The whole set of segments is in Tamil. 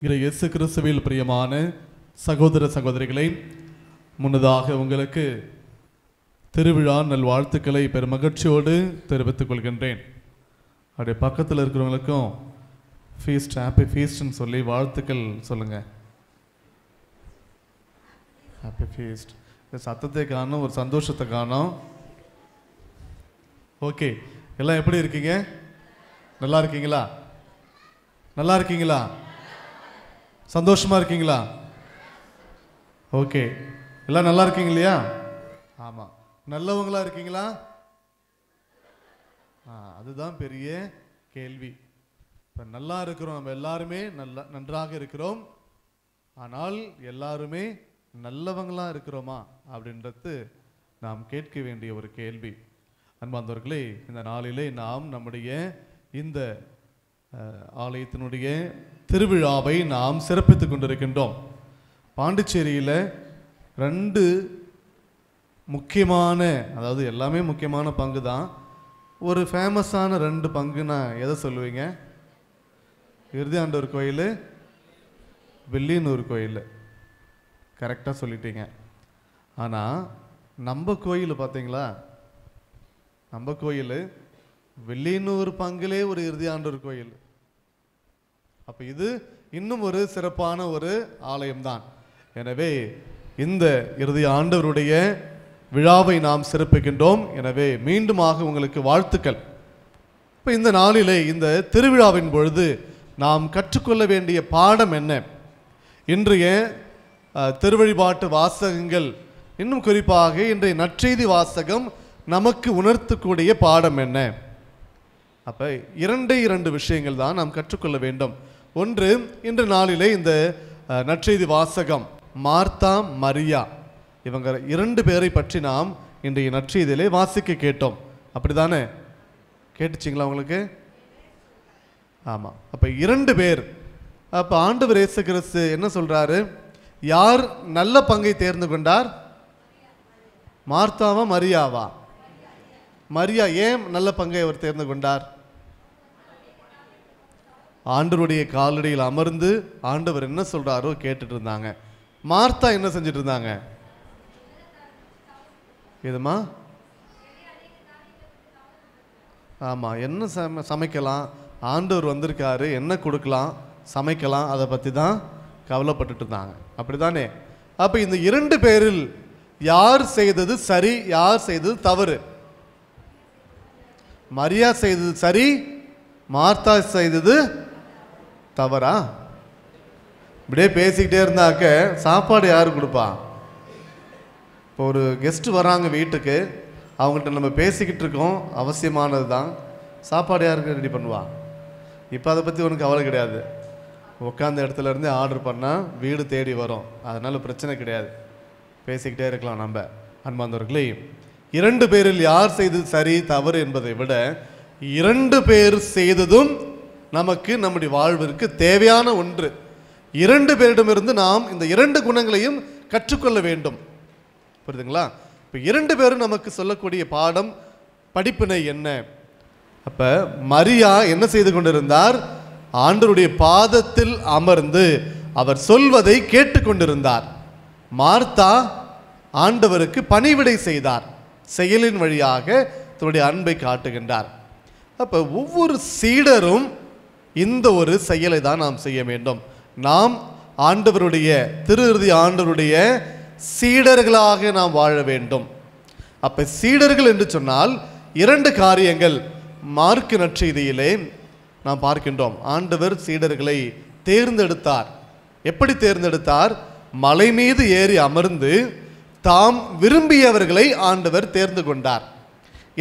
இயேசு கிறிஸ்துவில் பிரியமான சகோதர சகோதரிகளை, முன்னதாக உங்களுக்கு திருவிழா நல்வாழ்த்துக்களை பெருமகிழ்ச்சியோடு தெரிவித்துக் கொள்கின்றேன். அப்படியே பக்கத்தில் இருக்கிறவங்களுக்கும் ஃபீஸ்ட், ஹாப்பி ஃபீஸ்ட்னு சொல்லி வாழ்த்துக்கள் சொல்லுங்க. Happy feast. சத்தத்தை காணும், ஒரு சந்தோஷத்தை காணும். ஓகே, எல்லாம் எப்படி இருக்கீங்க? நல்லா இருக்கீங்களா? நல்லா இருக்கீங்களா? சந்தோஷமா இருக்கீங்களா? ஓகே, எல்லாம் நல்லா இருக்கீங்க இல்லையா? ஆமாம், நல்லவங்களா இருக்கீங்களா? அதுதான் பெரிய கேள்வி. இப்போ நல்லா இருக்கிறோம், நம்ம எல்லாருமே நன்றாக இருக்கிறோம். ஆனால் எல்லாருமே நல்லவங்களா இருக்கிறோமா அப்படின்றது நாம் கேட்க வேண்டிய ஒரு கேள்வி. அன்பார்ந்தவர்களே, இந்த நாளிலே நாம் நம்முடைய இந்த ஆலயத்தினுடைய திருவிழாவை நாம் சிறப்பித்துக் கொண்டிருக்கின்றோம். பாண்டிச்சேரியில் 2 முக்கியமான, அதாவது எல்லாமே முக்கியமான பங்கு தான், ஒரு ஃபேமஸான 2 பங்குன்னா எதை சொல்லுவீங்க? இறுதியாண்டவர் கோயில், வில்லியனூர் கோயில். கரெக்டாக சொல்லிட்டீங்க. ஆனால் நம்ம கோயில் பார்த்தீங்களா, நம்ம கோயில் வில்லியனூர் பங்கிலே ஒரு இறுதியாண்டவர் கோயில். அப்போ இது இன்னும் ஒரு சிறப்பான ஒரு ஆலயம்தான். எனவே இந்த இறுதி ஆண்டவருடைய விழாவை நாம் சிறப்பிக்கின்றோம். எனவே மீண்டுமாக உங்களுக்கு வாழ்த்துக்கள். இப்போ இந்த நாளிலே, இந்த திருவிழாவின் பொழுது நாம் கற்றுக்கொள்ள வேண்டிய பாடம் என்ன? இன்றைய திருவழிபாட்டு வாசகங்கள், இன்னும் குறிப்பாக இன்றைய நற்செய்தி வாசகம் நமக்கு உணர்த்தக்கூடிய பாடம் என்ன? அப்போ 2 விஷயங்கள் தான் நாம் கற்றுக்கொள்ள வேண்டும். ஒன்று, இன்று நாளிலே இந்த நற்செய்தி வாசகம் மார்த்தா, மரியா, இவங்க 2 பேரை பற்றி நாம் இன்றைய நற்செய்தியிலே வாசிக்க கேட்டோம். அப்படிதானே? கேட்டுச்சிங்களா உங்களுக்கு? ஆமாம். அப்போ 2 பேர். அப்போ ஆண்டவர் இயேசு கிறிஸ்து என்ன சொல்கிறாரு? யார் நல்ல பங்கை தேர்ந்து கொண்டார்? மார்த்தாவா, மரியாவா? மரியா. ஏன் நல்ல பங்கை அவர் தேர்ந்து கொண்டார்? ஆண்டவருடைய காலடியில் அமர்ந்து ஆண்டவர் என்ன சொல்றாரோ கேட்டுட்டு இருந்தாங்க. மார்த்தா என்ன செஞ்சுட்டு இருந்தாங்க? இதுமா ஆமா, என்ன சமைக்கலாம், ஆண்டவர் வந்திருக்காரு, என்ன கொடுக்கலாம், சமைக்கலாம், அதை பற்றி தான் கவலைப்பட்டுட்டு இருந்தாங்க. அப்படிதானே? அப்போ இந்த 2 பேரில் யார் செய்தது சரி, யார் செய்தது தவறு? மரியா செய்தது சரி, மார்த்தா செய்தது தவறா? இப்படியே பேசிக்கிட்டே இருந்தாக்க சாப்பாடு யார் கொடுப்பா? இப்போ ஒரு கெஸ்ட் வராங்க வீட்டுக்கு, அவங்கள்ட்ட நம்ம பேசிக்கிட்டு இருக்கோம், அவசியமானது தான். சாப்பாடு யாருக்கு ரெடி பண்ணுவா? இப்போ அதை பற்றி ஒன்றும் கவலை கிடையாது. உட்காந்த இடத்துல இருந்து ஆர்டர் பண்ணால் வீடு தேடி வரும். அதனால் பிரச்சனை கிடையாது, பேசிக்கிட்டே இருக்கலாம் நம்ம. அன்பார்ந்தவர்களே, 2 பேரில் யார் செய்தது சரி தவறு என்பதை விட 2 பேர் செய்ததும் நமக்கு நம்முடைய வாழ்விற்கு தேவையான ஒன்று. 2 பேரிடமிருந்து நாம் இந்த 2 குணங்களையும் கற்றுக்கொள்ள வேண்டும். புரியுதுங்களா? இப்போ 2 பேரும் நமக்கு சொல்லக்கூடிய பாடம், படிப்பினை என்ன? அப்போ மரியா என்ன செய்து கொண்டிருந்தார்? ஆண்டவருடைய பாதத்தில் அமர்ந்து அவர் சொல்வதை கேட்டுக்கொண்டிருந்தார். மார்த்தா ஆண்டவருக்கு பணிவிடை செய்தார், செயலின் வழியாக தன்னுடைய அன்பை காட்டுகின்றார். அப்போ ஒவ்வொரு சீடரும் இந்த ஒரு செயலை தான் நாம் செய்ய வேண்டும். நாம் ஆண்டவருடைய இறுதி ஆண்டவருடைய சீடர்களாக நாம் வாழ வேண்டும். அப்போ சீடர்கள் என்று சொன்னால் 2 காரியங்கள் மார்க்கு நற்செய்தியிலே நாம் பார்க்கின்றோம். ஆண்டவர் சீடர்களை தேர்ந்தெடுத்தார். எப்படி தேர்ந்தெடுத்தார்? மலை மீது ஏறி அமர்ந்து தாம் விரும்பியவர்களை ஆண்டவர் தேர்ந்து கொண்டார்.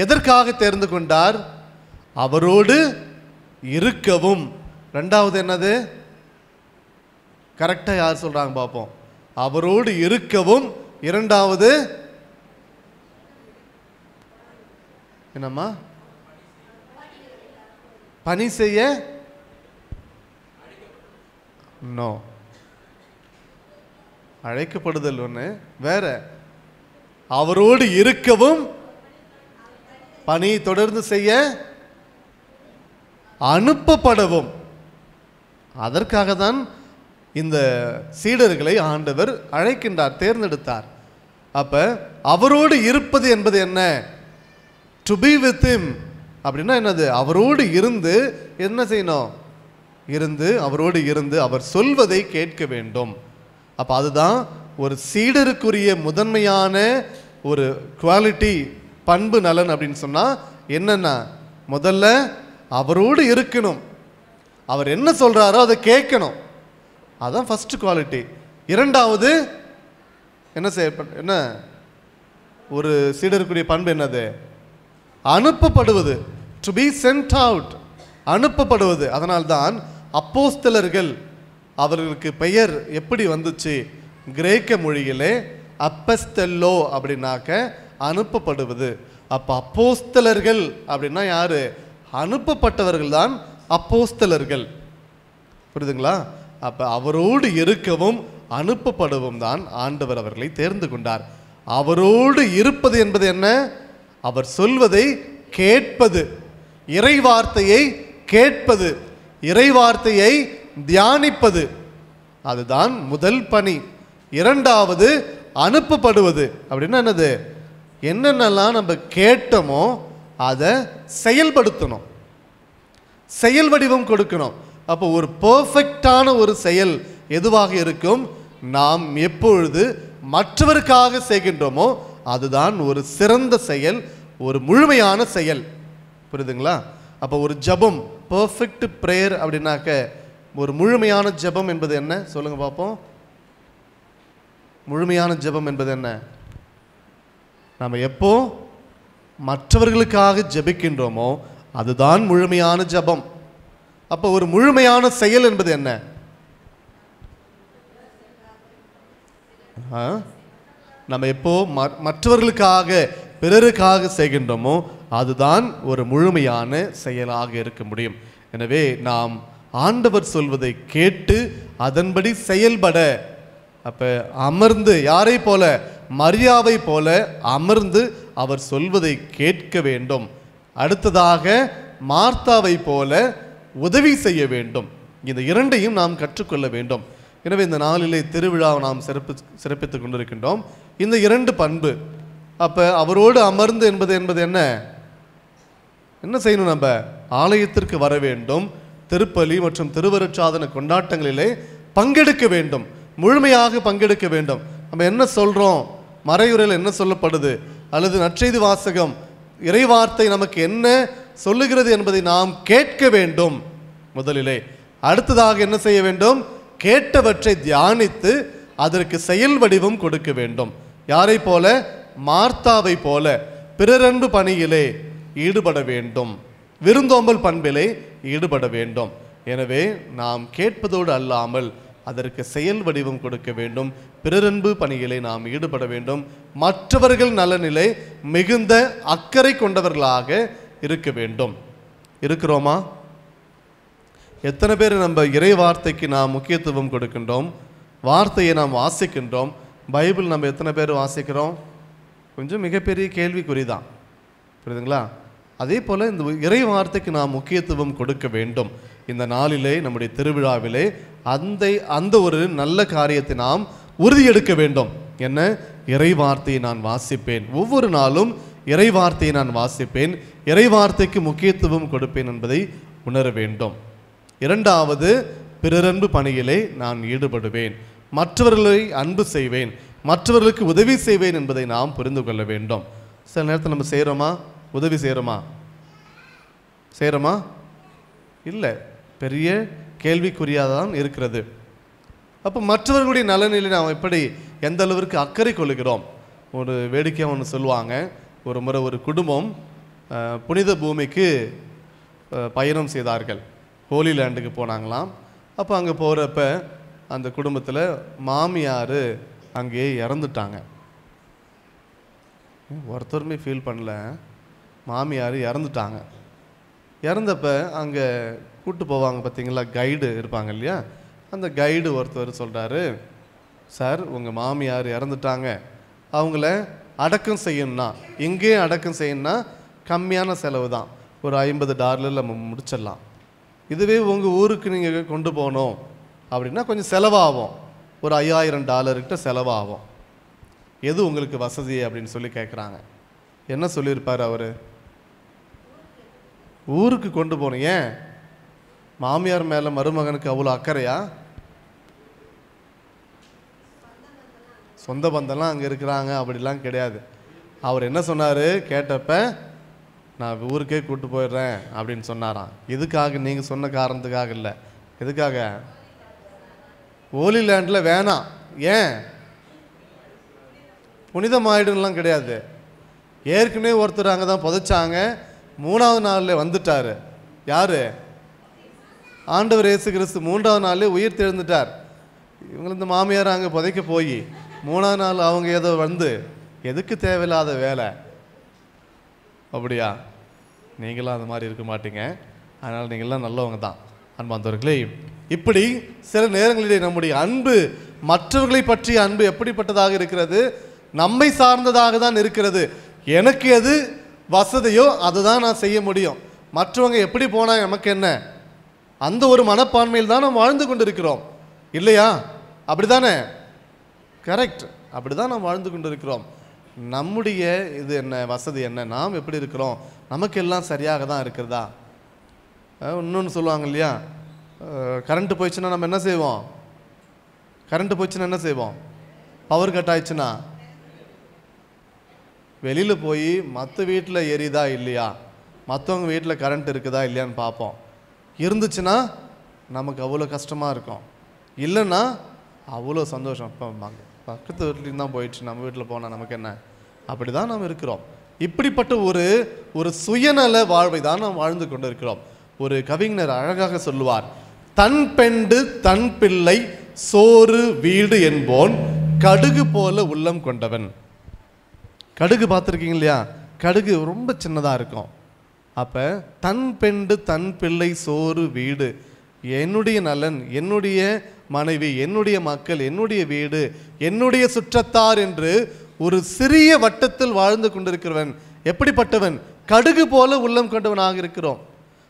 எதற்காக தேர்ந்து கொண்டார்? அவரோடு இருக்கவும். 2வது என்னது? கரெக்டாக யார் சொல்றாங்க பார்ப்போம். அவரோடு இருக்கவும். 2வது என்னம்மா? பணி செய்ய. நோ, அழைக்கப்படுதல் ஒன்று வேற. அவரோடு இருக்கவும், பணி தொடர்ந்து செய்ய, அனுப்பப்படவும். அதற்காக தான் இந்த சீடர்களை ஆண்டவர் அழைக்கின்றார், தேர்ந்தெடுத்தார். அப்ப அவரோடு இருப்பது என்பது என்ன? டு பி வித் ஹிம் அப்படின்னா என்னது? அவரோடு இருந்து என்ன செய்யணும்? அவரோடு இருந்து அவர் சொல்வதை கேட்க வேண்டும். அப்ப அதுதான் ஒரு சீடருக்குரிய முதன்மையான ஒரு குவாலிட்டி, பண்பு, நலன் அப்படின்னு சொன்னா என்னன்னா, முதல்ல அவரோடு இருக்கணும், அவர் என்ன சொல்றாரோ அதை கேட்கணும். அதான் ஃபர்ஸ்ட் குவாலிட்டி. இரண்டாவது என்ன ஒரு சீடருக்குரிய பண்பு என்னது? அனுப்பப்படுவது, டு பி சென்ட் அவுட், அனுப்பப்படுவது. அதனால்தான் அப்போஸ்தலர்கள், அவர்களுக்கு பெயர் எப்படி வந்துச்சு? கிரேக்க மொழியிலே அப்பஸ்தெல்லோ அப்படின்னாக்க அனுப்பப்படுவது. அப்ப அப்போஸ்தலர்கள் அப்படின்னா யாரு? அனுப்பப்பட்டவர்கள் தான் அப்போஸ்தலர்கள். புரியுதுங்களா? அப்ப அவரோடு இருக்கவும் அனுப்பப்படவும் தான் ஆண்டவர் அவர்களை தேர்ந்து கொண்டார். அவரோடு இருப்பது என்பது என்ன? அவர் சொல்வதை கேட்பது, இறை வார்த்தையை கேட்பது, இறை வார்த்தையை தியானிப்பது. அதுதான் முதல் பணி. இரண்டாவது அனுப்பப்படுவது அப்படின்னா என்னது? என்னென்னலாம் நம்ம கேட்டோமோ அதை செயல்படுத்தணும், செயல் வடிவம் கொடுக்கணும். அப்போ ஒரு பெர்ஃபெக்டான ஒரு செயல் எதுவாக இருக்கும்? நாம் எப்பொழுது மற்றவருக்காக செய்கின்றோமோ அதுதான் ஒரு சிறந்த செயல், ஒரு முழுமையான செயல். புரியுதுங்களா? அப்போ ஒரு ஜபம், பெர்ஃபெக்ட் பிரேயர் அப்படின்னாக்க ஒரு முழுமையான ஜபம் என்பது என்ன? சொல்லுங்க பார்ப்போம். முழுமையான ஜபம் என்பது என்ன? நாம் எப்போ மற்றவர்களுக்காக ஜபிக்கின்றோமோ அதுதான் முழுமையான ஜபம். அப்போ ஒரு முழுமையான செயல் என்பது என்ன? நம்ம எப்போ மற்றவர்களுக்காக, பிறருக்காக செய்கின்றோமோ அதுதான் ஒரு முழுமையான செயலாக இருக்க முடியும். எனவே நாம் ஆண்டவர் சொல்வதை கேட்டு அதன்படி செயல்பட, அப்ப அமர்ந்து, யாரை போல? மரியாவை போல அமர்ந்து அவர் சொல்வதை கேட்க வேண்டும். அடுத்ததாக மார்த்தாவை போல உதவி செய்ய வேண்டும். இந்த இரண்டையும் நாம் கற்றுக்கொள்ள வேண்டும். எனவே இந்த நாளிலே திருவிழாவை நாம் சிறப்பித்துக் கொண்டிருக்கின்றோம். இந்த இரண்டு பண்பு, அப்ப அவரோடு அமர்ந்து என்பது என்ன? என்ன செய்யணும்? நம்ம ஆலயத்திற்கு வர வேண்டும், திருப்பலி மற்றும் திருவருட்சாதன கொண்டாட்டங்களிலே பங்கெடுக்க வேண்டும், முழுமையாக பங்கெடுக்க வேண்டும். நம்ம என்ன சொல்றோம், மறையுறையில் என்ன சொல்லப்படுது, அல்லது நற்செய்தி வாசகம், இறைவார்த்தை நமக்கு என்ன சொல்லுகிறது என்பதை நாம் கேட்க வேண்டும் முதலிலே. அடுத்ததாக என்ன செய்ய வேண்டும்? கேட்டவற்றை தியானித்து அதற்கு செயல் வடிவம் கொடுக்க வேண்டும். யாரை போல? மார்த்தாவை போல பிறரன்பு பணியிலே ஈடுபட வேண்டும், விருந்தோம்பல் பண்பிலே ஈடுபட வேண்டும். எனவே நாம் கேட்பதோடு அல்லாமல் அதற்கு செயல் வடிவம் கொடுக்க வேண்டும், பிறரன்பு பணியிலே நாம் ஈடுபட வேண்டும், மற்றவர்கள் நலனிலே மிகுந்த அக்கறை கொண்டவர்களாக இருக்க வேண்டும். இருக்கிறோமா? எத்தனை பேர் நம்ம இறை வார்த்தைக்கு நாம் முக்கியத்துவம் கொடுக்கின்றோம்? வார்த்தையை நாம் வாசிக்கின்றோம். பைபிள் நம்ம எத்தனை பேர் வாசிக்கிறோம்? கொஞ்சம் மிகப்பெரிய கேள்விக்குறிதான். புரியுதுங்களா? அதே போல் இந்த இறை வார்த்தைக்கு நாம் முக்கியத்துவம் கொடுக்க வேண்டும். இந்த நாளிலே, நம்முடைய திருவிழாவிலே அந்த ஒரு நல்ல காரியத்தை நாம் உறுதியெடுக்க வேண்டும். என்ன? இறை வார்த்தையை நான் வாசிப்பேன், ஒவ்வொரு நாளும் இறை வார்த்தையை நான் வாசிப்பேன், இறை வார்த்தைக்கு முக்கியத்துவம் கொடுப்பேன் என்பதை உணர வேண்டும். இரண்டாவது, பிறரன்பு பணியிலே நான் ஈடுபடுவேன், மற்றவர்களை அன்பு செய்வேன், மற்றவர்களுக்கு உதவி செய்வேன் என்பதை நாம் புரிந்து கொள்ள வேண்டும். சில நேரத்தில் நம்ம செய்கிறோமா? உதவி செய்கிறோமா? இல்லை, பெரிய கேள்விக்குறியாதான் இருக்கிறது. அப்போ மற்றவர்களுடைய நலனிலே நாம் எப்படி, எந்த அளவிற்கு அக்கறை கொள்கிறோம்? ஒரு வேடிக்கையாக ஒன்று சொல்லுவாங்க. ஒரு முறை ஒரு குடும்பம் புனித பூமிக்கு பயணம் செய்தார்கள், ஹோலி லேண்டுக்கு போனாங்களாம். அப்போ அங்கே போகிறப்ப அந்த குடும்பத்தில் மாமியார் அங்கேயே இறந்துட்டாங்க. ஒருத்தருமே ஃபீல் பண்ணல, மாமியார் இறந்துட்டாங்க. இறந்தப்ப அங்கே கூட்டு போவாங்க பார்த்தீங்களா, கைடு இருப்பாங்க இல்லையா, அந்த கைடு ஒருத்தர் சொல்கிறாரு, சார் உங்கள் மாமியார் இறந்துட்டாங்க, அவங்கள அடக்கம் செய்யணும்னா, எங்கேயும் அடக்கம் செய்யணும்னா கம்மியான செலவு தான், ஒரு $50 நம்ம முடிச்சிடலாம். இதுவே உங்கள் ஊருக்கு நீங்கள் கொண்டு போகணும் அப்படின்னா கொஞ்சம் செலவாகும், ஒரு $5000 செலவாகும். எது உங்களுக்கு வசதி அப்படின்னு சொல்லி கேட்குறாங்க. என்ன சொல்லியிருப்பார் அவர்? ஊருக்கு கொண்டு போகணும். ஏன்? மாமியார் மேலே மருமகனுக்கு அவ்வளோ அக்கறையா? சொந்த பந்தம்லாம் அங்கே இருக்கிறாங்க அப்படிலாம் கிடையாது. அவர் என்ன சொன்னார் கேட்டப்ப, நான் ஊருக்கே கூப்பிட்டு போயிடுறேன் அப்படின்னு சொன்னாராம். எதுக்காக? நீங்கள் சொன்ன காரணத்துக்காக இல்லை. எதுக்காக? ஹோலி லேண்டில் வேணாம். ஏன்? புனிதமாயிடும்லாம் கிடையாது. ஏற்கனவே ஒருத்தர் அங்கே தான் புதைச்சாங்க, 3வது நாளில் வந்துட்டார். யார்? ஆண்டவர் இயேசு கிறிஸ்து 3வது நாளில் உயிர் தெழுந்துட்டார். இவங்க இந்த மாமியார் அங்கே புதைக்க போய் 3வது நாள் அவங்க ஏதோ வந்து, எதுக்கு தேவையில்லாத வேலை? அப்படியா? நீங்களாம் அந்த மாதிரி இருக்க மாட்டீங்க, அதனால் நீங்களாம் நல்லவங்க தான். அன்பார்ந்தவர்களே, இப்படி சில நேரங்களிலே நம்முடைய அன்பு, மற்றவர்களை பற்றிய அன்பு எப்படிப்பட்டதாக இருக்கிறது? நம்மை சார்ந்ததாக தான் இருக்கிறது. எனக்கு எது வசதியோ அதை தான் நான் செய்ய முடியும், மற்றவங்க எப்படி போனால் நமக்கு என்ன, அந்த ஒரு மனப்பான்மையில் தான் நாம் வாழ்ந்து கொண்டு இருக்கிறோம். இல்லையா? அப்படி தானே? கரெக்ட். அப்படி தான் நாம் வாழ்ந்து கொண்டு இருக்கிறோம். நம்முடைய இது என்ன, வசதி என்ன, நாம் எப்படி இருக்கிறோம், நமக்கு எல்லாம் சரியாக தான் இருக்கிறதா? இன்னொன்று சொல்லுவாங்க இல்லையா, கரண்ட்டு போயிடுச்சுன்னா நம்ம என்ன செய்வோம்? கரண்ட்டு போயிடுச்சுன்னா என்ன செய்வோம்? பவர் கட் ஆயிடுச்சுன்னா வெளியில் போய் மற்ற வீட்டில் எரியுதா இல்லையா, மற்றவங்க வீட்டில் கரண்ட் இருக்குதா இல்லையான்னு பார்ப்போம். இருந்துச்சுன்னா நமக்கு அவ்வளோ கஷ்டமாக இருக்கும், இல்லைன்னா அவ்வளோ சந்தோஷம். இப்போ பக்கத்து வீட்லேயும் தான் போயிடுச்சு, நம்ம வீட்டில் போனால் நமக்கு என்ன? அப்படி தான் நாம் இருக்கிறோம். இப்படிப்பட்ட ஒரு சுயநல வாழ்வை தான் நாம் வாழ்ந்து கொண்டு இருக்கிறோம். ஒரு கவிஞர் அழகாக சொல்லுவார், தன் பெண்டு தன் பிள்ளை சோறு வீடு என்போன் கடுகு போல உள்ளம் கொண்டவன். கடுகு பார்த்துருக்கீங்க இல்லையா? கடுகு ரொம்ப சின்னதாக இருக்கும். அப்போ தன் பெண்டு தன் பிள்ளை சோறு வீடு, என்னுடைய நலன், என்னுடைய மனைவி, என்னுடைய மக்கள், என்னுடைய வீடு, என்னுடைய சுற்றத்தார் என்று ஒரு சிறிய வட்டத்தில் வாழ்ந்து கொண்டிருக்கிறவன் எப்படிப்பட்டவன்? கடுகு போல உள்ளம் கொண்டவனாக இருக்கிறோம்.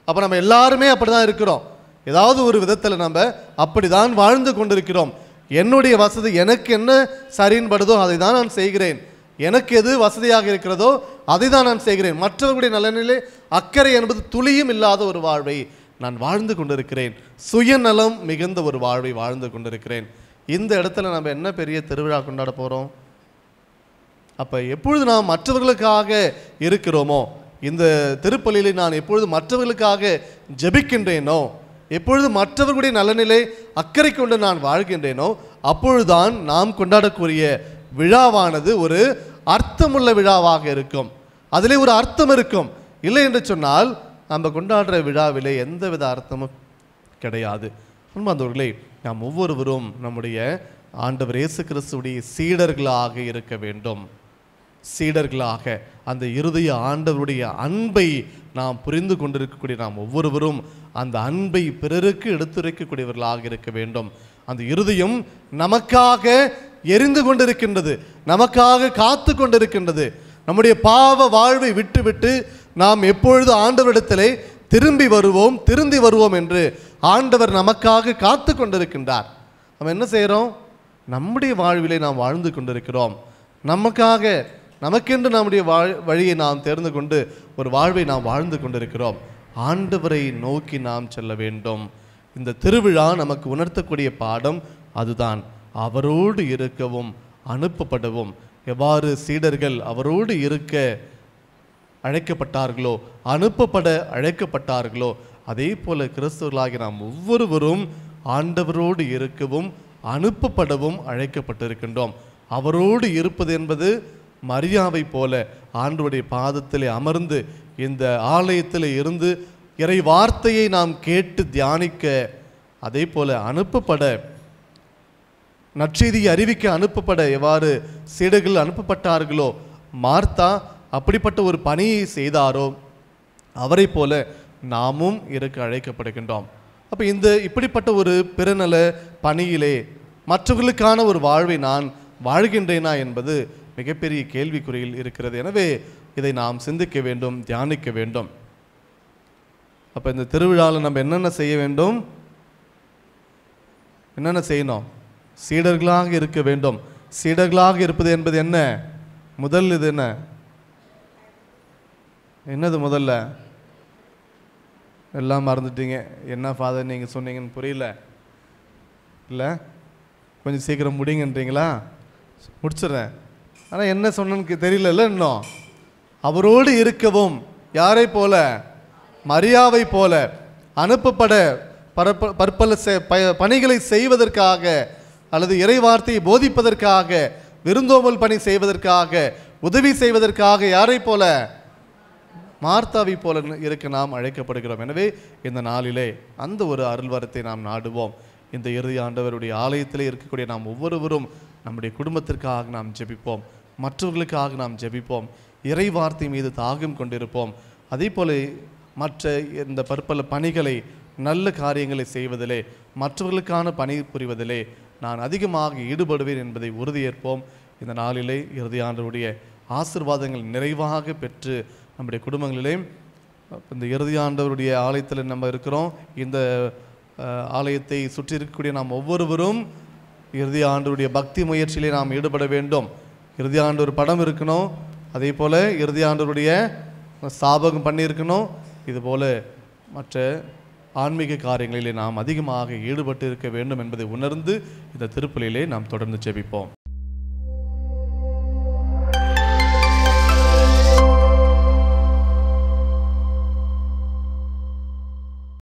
அப்போ நம்ம எல்லாருமே அப்படி தான் இருக்கிறோம். ஏதாவது ஒரு விதத்தில் நம்ம அப்படி தான் வாழ்ந்து கொண்டிருக்கிறோம். என்னுடைய வசதி, எனக்கு என்ன சரின்னு படுதோ அதை தான் நான் செய்கிறேன், எனக்கு எது வசதியாக இருக்கிறதோ அதை தான் நான் செய்கிறேன். மற்றவர்களுடைய நலனிலே அக்கறை என்பது துளியும் இல்லாத ஒரு வாழ்வை நான் வாழ்ந்து கொண்டிருக்கிறேன். சுயநலம் மிகுந்த ஒரு வாழ்வை வாழ்ந்து கொண்டிருக்கிறேன். இந்த இடத்துல நம்ம என்ன பெரிய திருவிழா கொண்டாட போகிறோம்? அப்போ எப்பொழுது நாம் மற்றவர்களுக்காக இருக்கிறோமோ, இந்த திருப்பலியிலே நான் எப்பொழுது மற்றவர்களுக்காக ஜெபிக்கின்றேனோ, எப்பொழுது மற்றவர்களுடைய நலனிலே அக்கறை கொண்டு நான் வாழ்கின்றேனோ, அப்பொழுதுதான் நாம் கொண்டாடக்கூடிய விழாவானது ஒரு அர்த்தமுள்ள விழாவாக இருக்கும். அதிலே ஒரு அர்த்தம் இருக்கும். இல்லை என்று சொன்னால் நம்ம கொண்டாடுற விழாவிலே எந்தவித அர்த்தமும் கிடையாது. அன்பார்ந்தவர்களே, நாம் ஒவ்வொருவரும் நம்முடைய ஆண்டவர் இயேசு கிறிஸ்துவுடைய சீடர்களாக இருக்க வேண்டும். சீடர்களாக அந்த இருதய ஆண்டவருடைய அன்பை நாம் புரிந்து கொண்டிருக்கக்கூடிய நாம் ஒவ்வொருவரும் அந்த அன்பை பிறருக்கு எடுத்துரைக்கக்கூடியவர்களாக இருக்க வேண்டும். அந்த இருதயம் நமக்காக எரிந்து கொண்டிருக்கின்றது, நமக்காக காத்து கொண்டிருக்கின்றது. நம்முடைய பாவ வாழ்வை விட்டுவிட்டு நாம் எப்பொழுது ஆண்டவரிடத்திலே திரும்பி வருவோம் என்று ஆண்டவர் நமக்காக காத்து கொண்டிருக்கின்றார். நம்ம என்ன செய்கிறோம்? நம்முடைய வாழ்விலே நாம் வாழ்ந்து கொண்டிருக்கிறோம். நமக்கென்று நம்முடைய வழியை நாம் தேர்ந்து கொண்டு ஒரு வாழ்வை நாம் வாழ்ந்து கொண்டிருக்கிறோம். ஆண்டவரை நோக்கி நாம் செல்ல வேண்டும். இந்த திருவிழா நமக்கு உணர்த்தக்கூடிய பாடம் அதுதான். அவரோடு இருக்கவும் அனுப்பப்படவும். எவ்வாறு சீடர்கள் அவரோடு இருக்க அழைக்கப்பட்டார்களோ, அனுப்பப்பட அழைக்கப்பட்டார்களோ, அதே போல கிறிஸ்தவர்களாகி நாம் ஒவ்வொருவரும் ஆண்டவரோடு இருக்கவும் அனுப்பப்படவும் அழைக்கப்பட்டிருக்கின்றோம். அவரோடு இருப்பது என்பது மரியாவை போல ஆண்டவருடைய பாதத்திலே அமர்ந்து இந்த ஆலயத்தில் இருந்து இறை வார்த்தையை நாம் கேட்டு தியானிக்க, அதே போல அனுப்பப்பட, நற்செய்தியை அறிவிக்க அனுப்பப்பட எவ்வாறு சீடர்கள் அனுப்பப்பட்டார்களோ, மார்த்தா அப்படிப்பட்ட ஒரு பணியை செய்தாரோ, அவரை போல நாமும் இருக்க அழைக்கப்படுகின்றோம். அப்போ இப்படிப்பட்ட ஒரு பிறநல பணியிலே மற்றவர்களுக்கான ஒரு வாழ்வை நான் வாழ்கின்றேனா என்பது மிகப்பெரிய கேள்விக்குறியில் இருக்கிறது. எனவே இதை நாம் சிந்திக்க வேண்டும், தியானிக்க வேண்டும். அப்போ இந்த திருவிழாவில் நம்ம என்னென்ன செய்ய வேண்டும்? என்னென்ன செய்யணும்? சீடர்களாக இருக்க வேண்டும். சீடர்களாக இருப்பது என்பது என்ன? முதல் இது என்ன? என்னது முதல்ல? எல்லாம் மறந்துட்டீங்க. என்ன ஃபாதர் நீங்கள் சொன்னீங்கன்னு புரியல இல்லை? கொஞ்சம் சீக்கிரம் முடிங்கன்றீங்களா? முடிச்சிடுறேன். ஆனால் என்ன சொன்னேன்னு தெரியல. இன்னும் அவரோடு இருக்கவும், யாரை போல? மரியாவை போல அனுப்பப்பட பற்பல பணிகளை செய்வதற்காக, அல்லது இறை வார்த்தையை போதிப்பதற்காக, விருந்தோம்பல் பணி செய்வதற்காக, உதவி செய்வதற்காக யாரை போல? மார்த்தாவை போல இருக்க நாம் அழைக்கப்படுகிறோம். எனவே இந்த நாளிலே அந்த ஒரு அருள்வரத்தை நாம் நாடுவோம். இந்த இறுதி ஆண்டவருடைய ஆலயத்திலே இருக்கக்கூடிய நாம் ஒவ்வொருவரும் நம்முடைய குடும்பத்திற்காக நாம் ஜெபிப்போம், மற்றவர்களுக்காக நாம் ஜெபிப்போம், இறை வார்த்தை மீது தாகம் கொண்டிருப்போம். அதே போல மற்ற இந்த பற்பல பணிகளை, நல்ல காரியங்களை செய்வதிலே, மற்றவர்களுக்கான பணி புரிவதிலே நான் அதிகமாக ஈடுபடுவேன் என்பதை உறுதியேற்போம். இந்த நாளிலே இறுதி ஆண்டவருடைய ஆசீர்வாதங்கள் நிறைவாக பெற்று நம்முடைய குடும்பங்களிலே, இந்த இறுதி ஆண்டவருடைய ஆலயத்தில் நம்ம இருக்கிறோம். இந்த ஆலயத்தை சுற்றி இருக்கக்கூடிய நாம் ஒவ்வொருவரும் இறுதி ஆண்டவருடைய பக்தி முயற்சியிலே நாம் ஈடுபட வேண்டும். இறுதி ஆண்டவர் படம் இருக்கணும், அதே போல் இறுதி ஆண்டவருடைய ஸ்தாபகம் பண்ணியிருக்கணும். இதுபோல் மற்ற ஆன்மீக காரியங்களிலே நாம் அதிகமாக ஈடுபட்டு இருக்க வேண்டும் என்பதை உணர்ந்து இந்த திருப்பலியிலே நாம் தொடர்ந்து ஜெபிப்போம்.